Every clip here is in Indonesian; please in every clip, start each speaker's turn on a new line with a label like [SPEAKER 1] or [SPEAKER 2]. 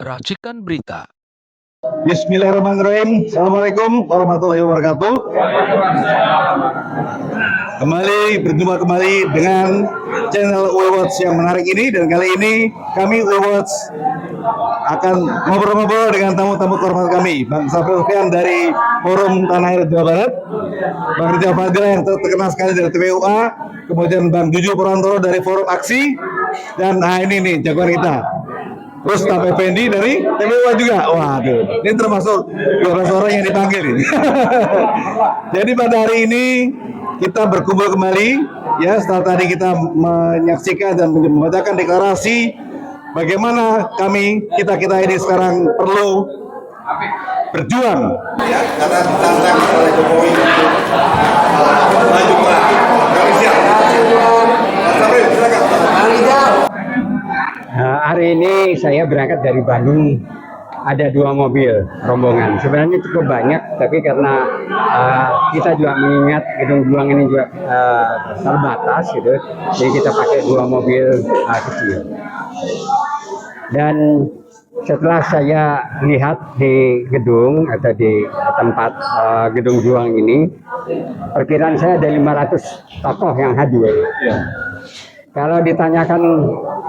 [SPEAKER 1] Racikan Berita.
[SPEAKER 2] Bismillahirrahmanirrahim. Assalamualaikum warahmatullahi wabarakatuh. Berjumpa kembali dengan channel Watch yang menarik ini, dan kali ini kami Watch akan ngobrol-ngobrol dengan tamu-tamu kehormatan kami, Bang Safril Sopyan dari Forum Tanah Air Jawa Barat, Bang Rizal Fadila yang terkenal sekali dari TPUA, kemudian Bang Juju Purwantoro dari Forum Aksi, dan ini nih jagoan kita, terus Pak Effendi dari TPUA juga. Waduh, ini termasuk 12 orang yang dipanggil ini. Jadi pada hari ini kita berkumpul kembali ya, setelah tadi kita menyaksikan dan membacakan deklarasi bagaimana kita ini sekarang perlu berjuang ya, karena ditantang oleh Jokowi untuk maju perang. Kami siap. Sampai silakan.
[SPEAKER 3] Hari ini saya berangkat dari Bandung, ada 2 mobil rombongan. Sebenarnya cukup banyak, tapi karena kita juga mengingat gedung Juang ini juga terbatas gitu, jadi kita pakai 2 mobil kecil. Dan setelah saya lihat di gedung atau di tempat gedung Juang ini, perkiraan saya ada 500 tokoh yang hadir. Kalau ditanyakan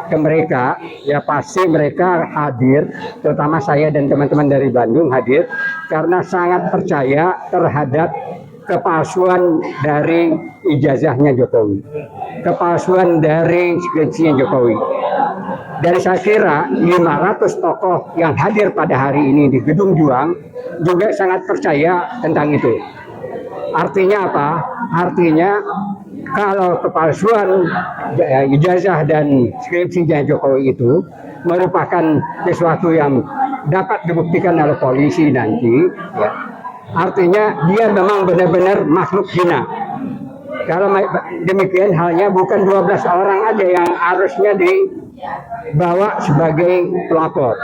[SPEAKER 3] ke mereka, ya pasti mereka hadir, terutama saya dan teman-teman dari Bandung hadir, karena sangat percaya terhadap kepalsuan dari ijazahnya Jokowi, kepalsuan dari skripsinya Jokowi. Dan saya kira 500 tokoh yang hadir pada hari ini di Gedung Juang juga sangat percaya tentang itu. Artinya apa? Artinya kalau kepalsuan ijazah dan skripsinya Jokowi itu merupakan sesuatu yang dapat dibuktikan oleh polisi nanti, ya, artinya dia memang benar-benar makhluk hina. Kalau demikian halnya, bukan 12 orang aja yang harusnya dibawa sebagai pelapor,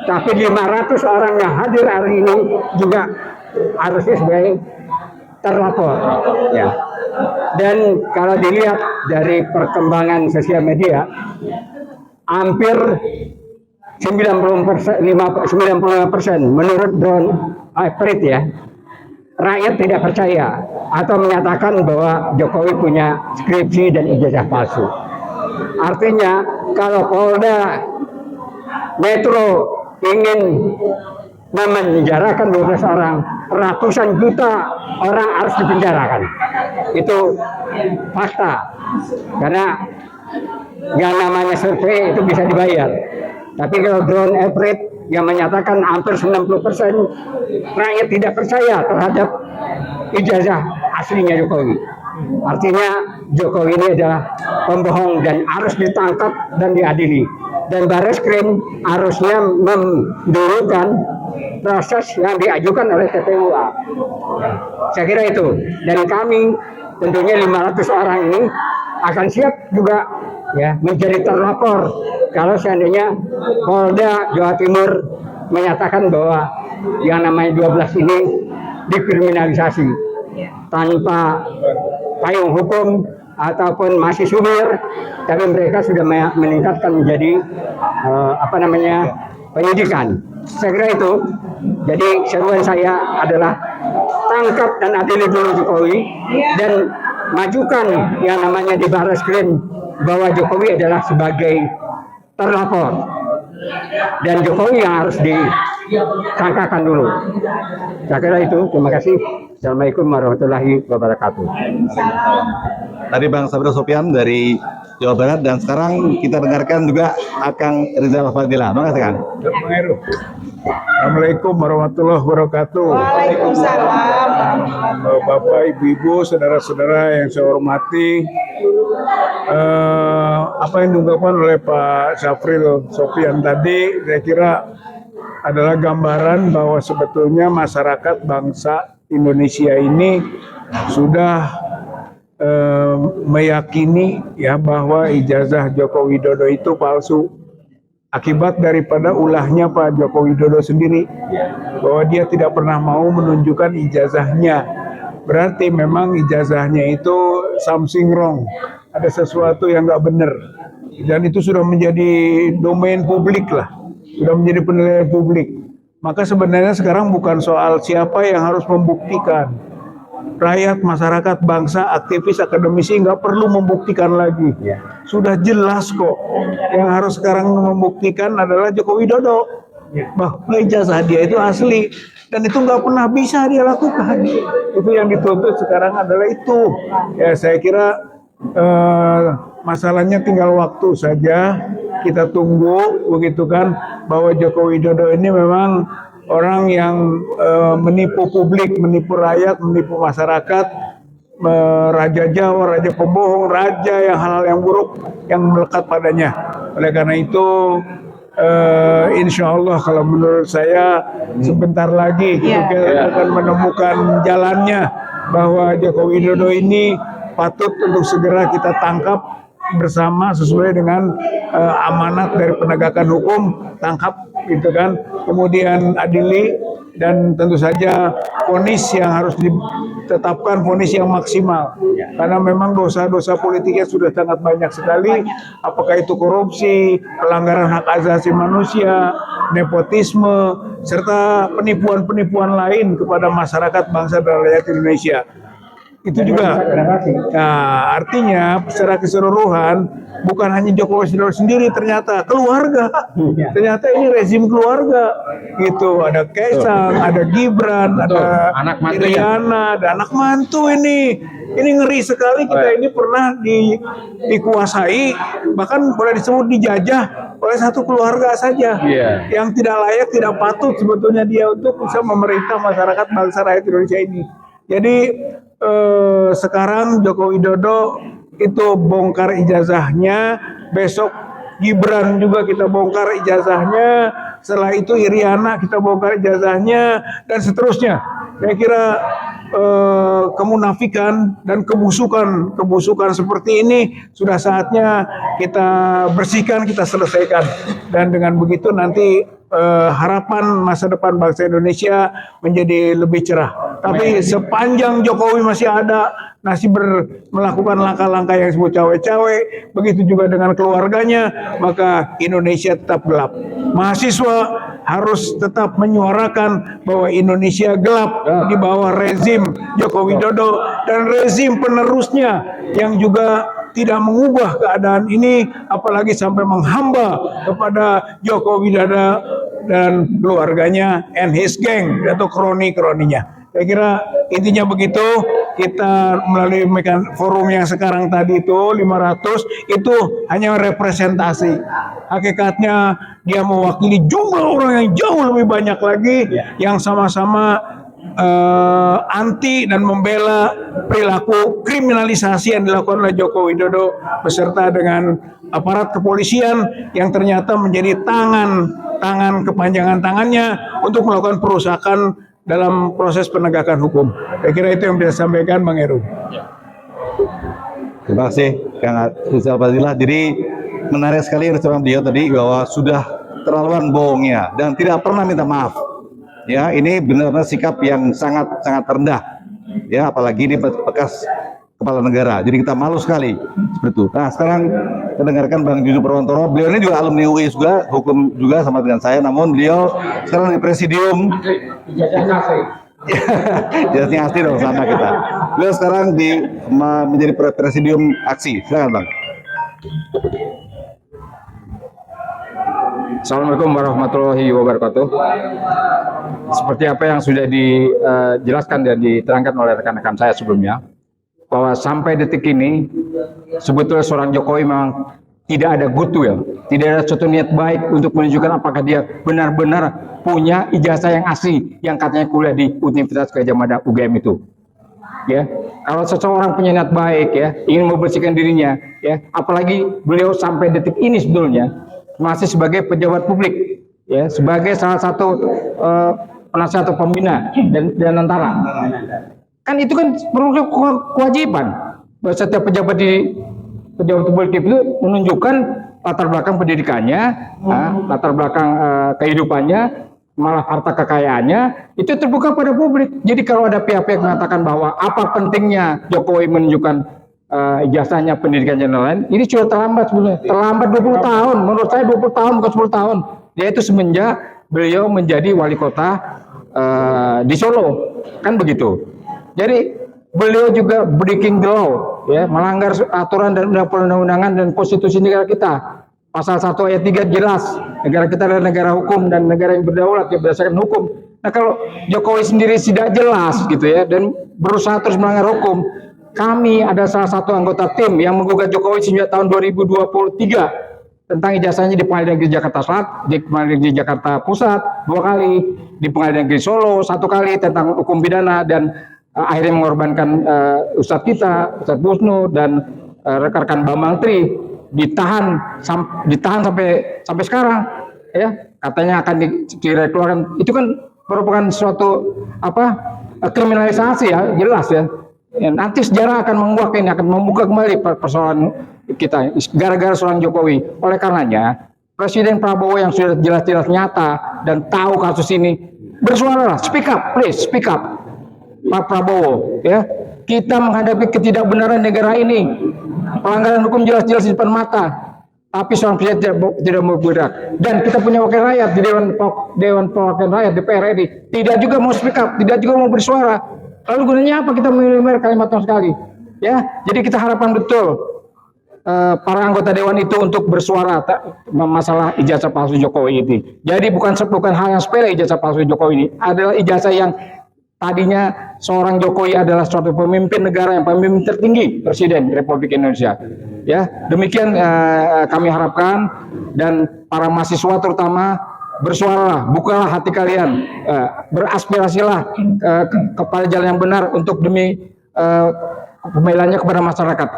[SPEAKER 3] tapi 500 orang yang hadir hari ini juga harusnya sebagai terlapor, ya. Dan kalau dilihat dari perkembangan sosial media, hampir 95% menurut Drone Everett ya, rakyat tidak percaya atau menyatakan bahwa Jokowi punya skripsi dan ijazah palsu. Artinya kalau Polda Metro ingin memenjarakan 12 orang, ratusan juta orang harus dipenjarakan. Itu fakta. Karena yang namanya survei itu bisa dibayar. Tapi kalau Drone Everett yang menyatakan hampir 90% rakyat tidak percaya terhadap ijazah aslinya Jokowi. Artinya Jokowi ini adalah pembohong dan harus ditangkap dan diadili. Dan Barreskrim harusnya mendulukan proses yang diajukan oleh TPUA. Saya kira itu. Dan kami tentunya 500 orang ini akan siap juga ya menjadi terlapor kalau seandainya Polda Jawa Timur menyatakan bahwa yang namanya 12 ini dikriminalisasi tanpa payung hukum ataupun masih sumir, tapi mereka sudah meningkatkan menjadi penyidikan. Saya kira itu. Jadi seruan saya adalah tangkap dan adili dulu Jokowi, dan majukan yang namanya di Barreskrim bahwa Jokowi adalah sebagai terlapor, dan Jokowi yang harus disangkakan dulu. Saya kira itu. Terima kasih. Assalamualaikum warahmatullahi wabarakatuh.
[SPEAKER 2] Tadi Bang Safril Sopyan dari Jawa Barat, dan sekarang kita dengarkan juga Akang Rizal Fadila. Makasih Kang.
[SPEAKER 4] Assalamualaikum warahmatullahi wabarakatuh.
[SPEAKER 5] Waalaikumsalam.
[SPEAKER 4] Bapak, Ibu, saudara-saudara yang saya hormati, apa yang diungkapkan oleh Pak Safril Sopyan tadi, saya kira adalah gambaran bahwa sebetulnya masyarakat bangsa Indonesia ini sudah meyakini ya bahwa ijazah Joko Widodo itu palsu, akibat daripada ulahnya Pak Joko Widodo sendiri, bahwa dia tidak pernah mau menunjukkan ijazahnya. Berarti memang ijazahnya itu something wrong, ada sesuatu yang nggak benar, dan itu sudah menjadi domain publik lah. sudah menjadi penilaian publik. Maka sebenarnya sekarang bukan soal siapa yang harus membuktikan. Rakyat, masyarakat, bangsa, aktivis, akademisi nggak perlu membuktikan lagi. Sudah jelas kok. Yang harus sekarang membuktikan adalah Joko Widodo bahwa ijazah dia itu asli dan itu nggak pernah bisa dia lakukan. Itu yang dituntut sekarang adalah itu. Ya saya kira masalahnya tinggal waktu saja. Kita tunggu begitu kan, bahwa Joko Widodo ini memang orang yang menipu publik, menipu rakyat, menipu masyarakat, raja Jawa, raja pembohong, raja yang hal-hal yang buruk yang melekat padanya. Oleh karena itu insya Allah kalau menurut saya sebentar lagi kita akan menemukan jalannya, bahwa Joko Widodo ini patut untuk segera kita tangkap bersama sesuai dengan amanat dari penegakan hukum, tangkap gitu kan, kemudian adili, dan tentu saja vonis yang harus ditetapkan vonis yang maksimal, karena memang dosa-dosa politiknya sudah sangat banyak sekali, apakah itu korupsi, pelanggaran hak asasi manusia, nepotisme, serta penipuan-penipuan lain kepada masyarakat, bangsa dan rakyat Indonesia. Itu juga. Nah, artinya secara keseluruhan bukan hanya Joko Widodo sendiri, ternyata keluarga. Ternyata ini rezim keluarga. Gitu, ada Kaisang, ada Gibran, ada
[SPEAKER 3] anak mantu,
[SPEAKER 4] Iriana, ada anak mantu ini. Ini ngeri sekali, kita ini pernah dikuasai, bahkan boleh disebut dijajah oleh satu keluarga saja. Yang tidak layak, tidak patut sebetulnya dia untuk bisa memerintah masyarakat bangsa rakyat Indonesia ini. Jadi sekarang Joko Widodo itu bongkar ijazahnya, besok Gibran juga kita bongkar ijazahnya, setelah itu Iriana kita bongkar ijazahnya, dan seterusnya. Saya kira kemunafikan dan kebusukan seperti ini sudah saatnya kita bersihkan, kita selesaikan, dan dengan begitu nanti harapan masa depan bangsa Indonesia menjadi lebih cerah. Tapi sepanjang Jokowi masih ada, masih melakukan langkah-langkah yang disebut cawe-cawe, begitu juga dengan keluarganya, maka Indonesia tetap gelap. Mahasiswa harus tetap menyuarakan bahwa Indonesia gelap di bawah rezim Joko Widodo dan rezim penerusnya yang juga tidak mengubah keadaan ini, apalagi sampai menghamba kepada Joko Widodo dan keluarganya and his gang atau kroni-kroninya. Saya kira intinya begitu. Kita melalui forum yang sekarang tadi itu 500 itu hanya representasi. Hakikatnya dia mewakili jumlah orang yang jauh lebih banyak lagi yang sama-sama anti dan membela perilaku kriminalisasi yang dilakukan oleh Joko Widodo beserta dengan aparat kepolisian yang ternyata menjadi tangan kepanjangan tangannya untuk melakukan perusakan dalam proses penegakan hukum. Saya kira itu yang bisa sampaikan, Bang Heru.
[SPEAKER 2] Terima kasih Kang Rizal Fadilah. Jadi menarik sekali yang disampaikan beliau tadi bahwa sudah terlaluan bohongnya dan tidak pernah minta maaf. Ya, ini benar-benar sikap yang sangat rendah. Ya, apalagi ini bekas kepala negara. Jadi kita malu sekali seperti itu. Nah, sekarang kita dengarkan Bang Juju Perwantoro. Beliau ini juga alumni UI juga, hukum juga sama dengan saya. Namun beliau sekarang di presidium. Jasnya asli dong sama kita. Beliau sekarang menjadi presidium aksi. Silakan Bang.
[SPEAKER 1] Assalamualaikum warahmatullahi wabarakatuh. Seperti apa yang sudah dijelaskan dan diterangkan oleh rekan-rekan saya sebelumnya, bahwa sampai detik ini sebetulnya seorang Jokowi memang tidak ada goodwill, tidak ada suatu niat baik untuk menunjukkan apakah dia benar-benar punya ijazah yang asli yang katanya kuliah di Universitas Gadjah Mada UGM itu. Ya, kalau seseorang punya niat baik ya, ingin membersihkan dirinya ya, apalagi beliau sampai detik ini sebetulnya masih sebagai pejabat publik ya, sebagai salah satu penasihat atau pembina dan antara. Kan itu kan merupakan kewajiban bahwa setiap pejabat publik itu menunjukkan latar belakang pendidikannya, latar belakang kehidupannya, malah harta kekayaannya itu terbuka pada publik. Jadi kalau ada pihak-pihak mengatakan bahwa apa pentingnya Jokowi menunjukkan ijazahnya, pendidikan dan lain-lain, ini sudah terlambat sebenarnya. Terlambat 20 tahun. Menurut saya 20 tahun bukan 10 tahun. yaitu semenjak beliau menjadi wali kota di Solo, kan begitu. Jadi beliau juga breaking the law, ya, melanggar aturan dan perundang-undangan dan konstitusi negara kita. Pasal 1 ayat 3 jelas, negara kita adalah negara hukum dan negara yang berdaulat yang berdasarkan hukum. Nah, kalau Jokowi sendiri tidak jelas gitu ya dan berusaha terus melanggar hukum, kami ada salah satu anggota tim yang menggugat Jokowi sejak tahun 2023 tentang ijazahnya di Pengadilan Negeri Jakarta Selatan, di Pengadilan Negeri Jakarta Pusat 2 kali, di Pengadilan Negeri Solo 1 kali tentang hukum pidana, dan akhirnya mengorbankan Ustadz kita, Ustadz Busnu dan rekan-rekan Bambang Tri ditahan sampai sekarang, ya, katanya akan dikeluarkan. Itu kan merupakan suatu kriminalisasi, ya, jelas ya. Ya, nanti sejarah akan menguak ini, akan membuka kembali persoalan kita gara-gara seorang Jokowi. Oleh karenanya Presiden Prabowo yang sudah jelas-jelas nyata dan tahu kasus ini, bersuaralah, speak up, please speak up, Pak Prabowo, ya. Kita menghadapi ketidakbenaran negara ini, pelanggaran hukum jelas-jelas di depan mata, tapi seorang presiden tidak mau bergerak. Dan kita punya wakil rakyat di Dewan Perwakilan Rakyat DPR RI, tidak juga mau speak up, tidak juga mau bersuara. Lalu gunanya apa kita memilih kalimat sekali? Ya, jadi kita harapkan betul para anggota dewan itu untuk bersuara masalah ijazah palsu Jokowi ini. Jadi bukan hal yang sepele ijazah palsu Jokowi ini, adalah ijazah yang tadinya seorang Jokowi adalah suatu pemimpin negara, yang pemimpin tertinggi, Presiden Republik Indonesia. Ya, demikian kami harapkan, dan para mahasiswa terutama bersuaralah, bukalah hati kalian, beraspirasilah kepada jalan yang benar untuk demi pembelaannya kepada masyarakat.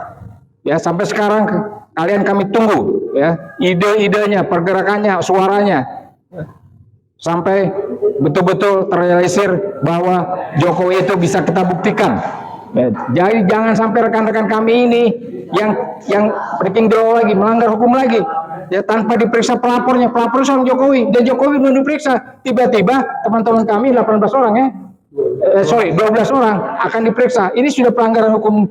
[SPEAKER 1] Ya, sampai sekarang kami tunggu, ya, ide-idenya, pergerakannya, suaranya, sampai betul-betul terrealisir bahwa Jokowi itu bisa kita buktikan. Ya, jadi jangan sampai rekan-rekan kami ini yang breaking the law lagi, melanggar hukum lagi, ya, tanpa diperiksa pelapornya. Pelapor seorang Jokowi, dan Jokowi belum diperiksa. Tiba-tiba teman-teman kami 18 orang, ya, 12 orang akan diperiksa. Ini sudah pelanggaran hukum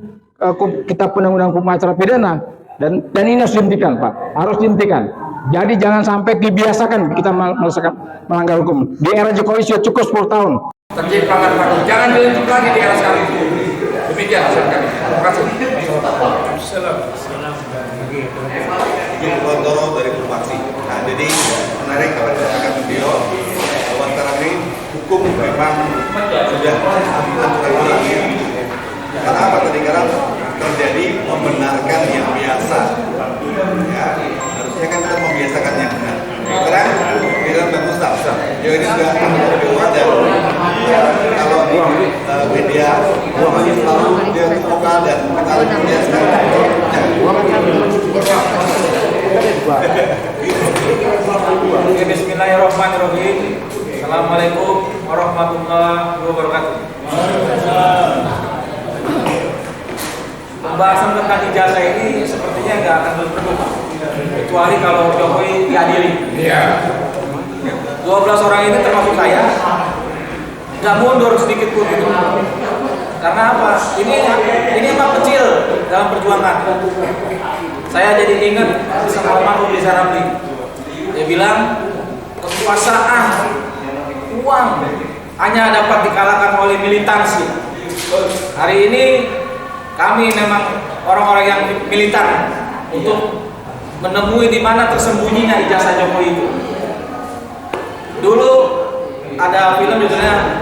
[SPEAKER 1] Kitab Undang-Undang Hukum Acara Pidana, dan ini harus dihentikan, Pak, harus dihentikan. Jadi jangan sampai dibiasakan kita melanggar hukum. Di era Jokowi sudah cukup 10 tahun.
[SPEAKER 5] Terjadi pelanggaran hukum, jangan dilanjut lagi di era sekarang. Demikian hasil kami. Terima kasih.
[SPEAKER 2] Gubernur dari Provinsi. Nah, jadi menarik apa yang dikatakan beliau bahwa sekarang ini hukum memang sudah aturan ini. Karena apa tadi, karena terjadi membenarkan yang biasa. Ya, harusnya kan kita membiasakan yang benar. Sekarang kita bagus tak. Ya, ini sudah lebih kuat, ya. Kalau di media selalu dia terbuka dan dia sekarang.
[SPEAKER 5] Bismillahirrahmanirrahim. Assalamualaikum warahmatullahi wabarakatuh. Pembahasan tentang ijazah ini sepertinya nggak akan berpenuh, kecuali kalau Jokowi diadili. 12 orang ini termasuk saya nggak mundur sedikit pun gitu. Karena apa? Ini emang kecil dalam perjuangan. Saya jadi ingat sama almarhum Riza Ramli. Dia bilang kekuasaan, uang hanya dapat dikalahkan oleh militansi. Hari ini kami memang orang-orang yang militan untuk menemui di mana tersembunyinya ijazah Jokowi itu. Dulu ada film judulnya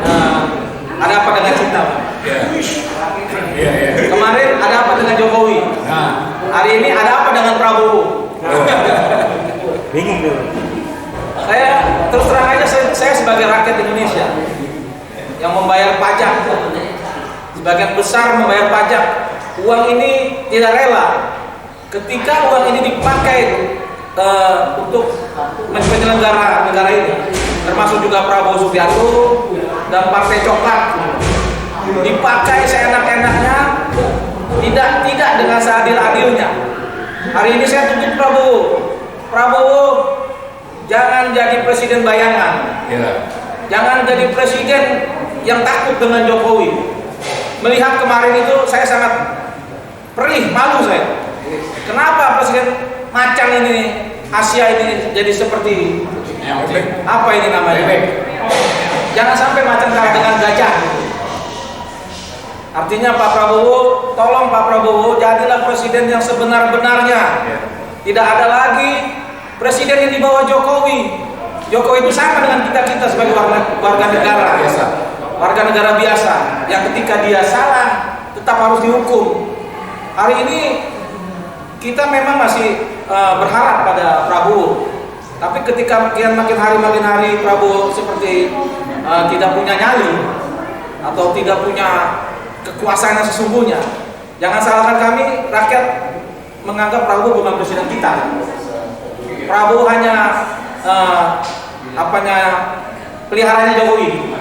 [SPEAKER 5] Ada Apa Dengan Cinta. Kemarin ada apa dengan Jokowi? Hari ini ada apa dengan Prabowo? Bingung dulu. Saya terus terang aja, saya sebagai rakyat Indonesia yang membayar pajak, sebagian besar membayar pajak, uang ini tidak rela ketika uang ini dipakai untuk penyelenggara negara ini, termasuk juga Prabowo Subianto dan Partai Coklat, dipakai seenak-enaknya, tidak dengan seadil-adilnya. Hari ini saya tuntut Prabowo jangan jadi presiden bayangan, jangan jadi presiden yang takut dengan Jokowi. Melihat kemarin itu saya sangat perih, malu saya. Kenapa presiden macan ini, Asia ini jadi seperti Apa ini namanya? Jangan sampai macan kalah dengan gajah. Artinya Pak Prabowo, tolong Pak Prabowo jadilah presiden yang sebenar-benarnya. Tidak ada lagi presiden yang di bawah Jokowi. Jokowi itu sama dengan kita sebagai warga negara biasa. Warga negara biasa yang ketika dia salah tetap harus dihukum. Hari ini kita memang masih berharap pada Prabowo. Tapi ketika makin hari Prabowo seperti tidak punya nyali atau tidak punya kekuasaan yang sesungguhnya, jangan salahkan kami, rakyat menganggap Prabowo bukan presiden kita. Prabowo hanya peliharanya Jokowi.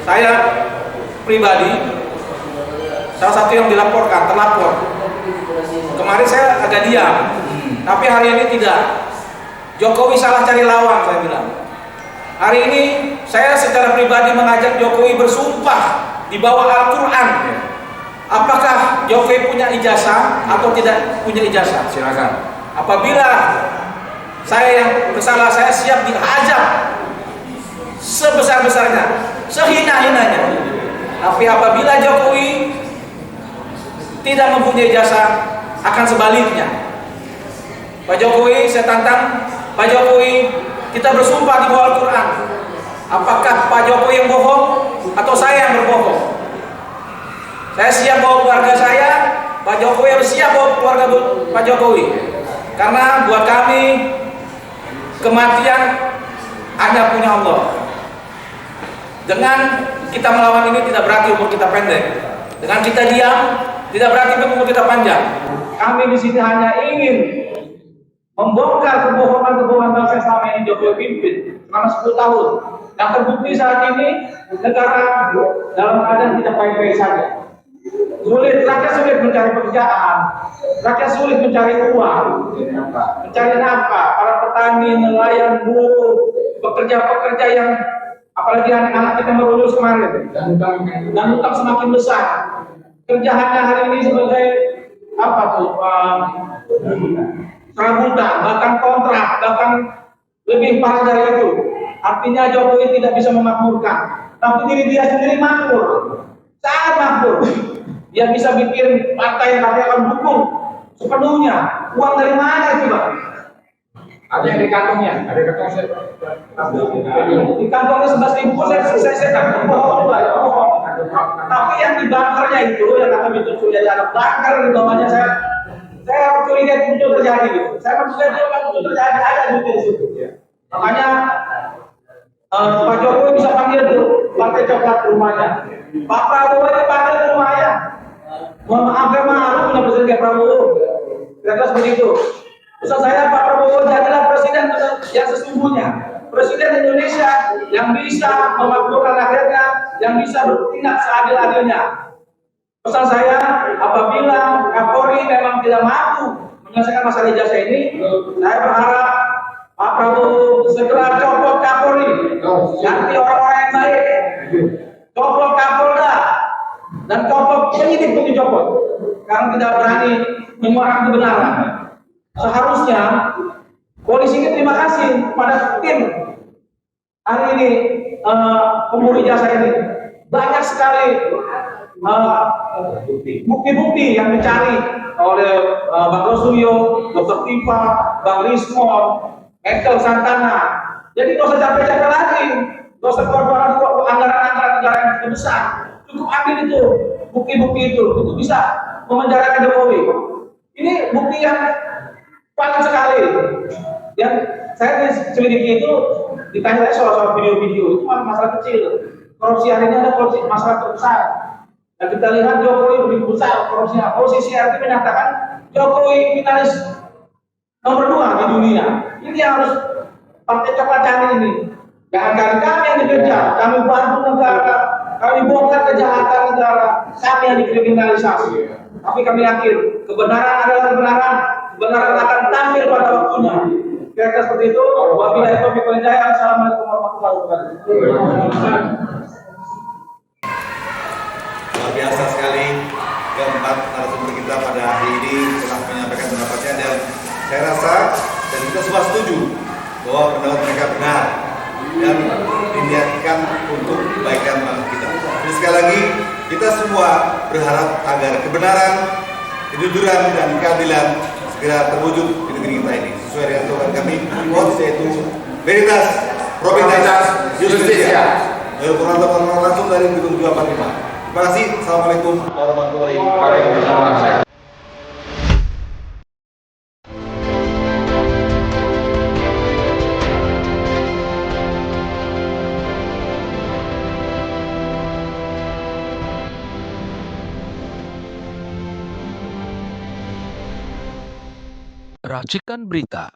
[SPEAKER 5] Saya pribadi salah satu yang terlapor. Kemarin saya agak diam, tapi hari ini tidak. Jokowi salah cari lawan, saya bilang. Hari ini saya secara pribadi mengajak Jokowi bersumpah di bawah Al-Quran. Apakah Jokowi punya ijazah atau tidak punya ijazah? Silakan. Apabila saya yang bersalah, saya siap dihajar sebesar-besarnya, sehina-hinanya. Tapi apabila Jokowi tidak mempunyai ijazah, akan sebaliknya. Pak Jokowi, saya tantang Pak Jokowi, kita bersumpah di bawah Al-Quran. Apakah Pak Jokowi yang bohong atau saya yang berbohong? Saya siap bawa keluarga saya, Pak Jokowi harus siap bawa keluarga Pak Jokowi. Karena buat kami kematian hanya punya Allah. Dengan kita melawan ini tidak berarti umur kita pendek. Dengan kita diam tidak berarti umur kita panjang. Kami di sini hanya ingin membongkar kebohongan-kebohongan bangsa yang selama ini Jokowi pimpin selama 10 tahun. Yang terbukti saat ini negara dalam keadaan tidak baik-baik saja. Rakyat sulit mencari pekerjaan, rakyat sulit mencari uang, mencari nafkah. Para petani, nelayan, buruh, pekerja-pekerja yang apalagi anak-anak kita merulus kemarin dan utang semakin besar. Kerjaannya hari ini sebagai serabutan, bahkan kontrak, bahkan lebih parah dari itu. Artinya Jokowi tidak bisa memakmurkan, tapi diri dia sendiri makmur, sangat makmur. Dia bisa bikin partai yang akan dukung sepenuhnya. Uang dari mana coba? Ada yang di kantongnya, ada di kantong saya. Di kantongnya 11.000, saya kantong bohong. Tapi yang di bunkernya itu, yang kata itu sudah ada bunker di bawahnya, saya curiga itu muncul terjadi gitu. Saya maksudnya itu muncul terjadi, ada duit di situ. Makanya Pak Jokowi bisa panggil tuh Partai Coklat ke rumahnya. Pak Prabowo ini panggil ke rumahnya. Mohon maaf ya, malu punya presiden kayak Prabowo. Kira-kira seperti itu. Pesan saya, Pak Prabowo jadilah presiden yang sesungguhnya. Presiden Indonesia yang bisa memakmurkan rakyatnya, yang bisa bertindak seadil-adilnya. Pesan saya, apabila Kapolri memang tidak mampu menyelesaikan masalah ijazah ini, saya berharap Pak Prabowo segera copot Kapolri, ganti orang-orang yang baik, copot Kapolda, dan copot penyidik pun dicopot, karena tidak berani menyuarakan kebenaran. Seharusnya polisi ini terima kasih pada tim hari ini pemburu ijazah ini. Banyak sekali bukti-bukti yang dicari oleh Bang Rosuyo, Dr. Tifa, Bang Rismon, Michael Santana. Jadi nggak usah capek-capek lagi, nggak usah keluar anggaran-anggaran negara yang besar. Cukup ambil itu bukti-bukti itu bisa memenjarakan Jokowi. Ini bukti yang paling sekali. Yang saya selidiki itu ditanya soal video-video itu masalah kecil. Korupsi hari ini ada korupsi masalah terbesar. Dan kita lihat Jokowi lebih besar korupsinya. Posisi CRT menyatakan Jokowi finalis nomor 2 di dunia. Ini yang harus Partai Coklat cari ini. Jangan kami yang dikejar, kami bantu negara, kami bongkar kejahatan negara, kami yang dikriminalisasi. Tapi kami yakin kebenaran adalah kebenaran, kebenaran akan tampil pada waktunya. Kira-kira seperti itu. Wabillahi taufiq wal hidayah. Assalamualaikum warahmatullahi wabarakatuh.
[SPEAKER 2] Luar biasa sekali keempat narasumber kita pada hari ini telah menyampaikan pendapatnya, dan saya rasa dan kita semua setuju bahwa pendapat mereka benar dan diniatkan untuk kebaikan bangsa kita. Jadi sekali lagi kita semua berharap agar kebenaran, kejujuran dan keadilan segera terwujud di negeri kita ini sesuai dengan slogan kami quotes, yaitu Veritas, Probitas, Justitia. Langsung dari gedung 245. Terima kasih. Assalamualaikum warahmatullahi wabarakatuh.
[SPEAKER 6] Racikan Berita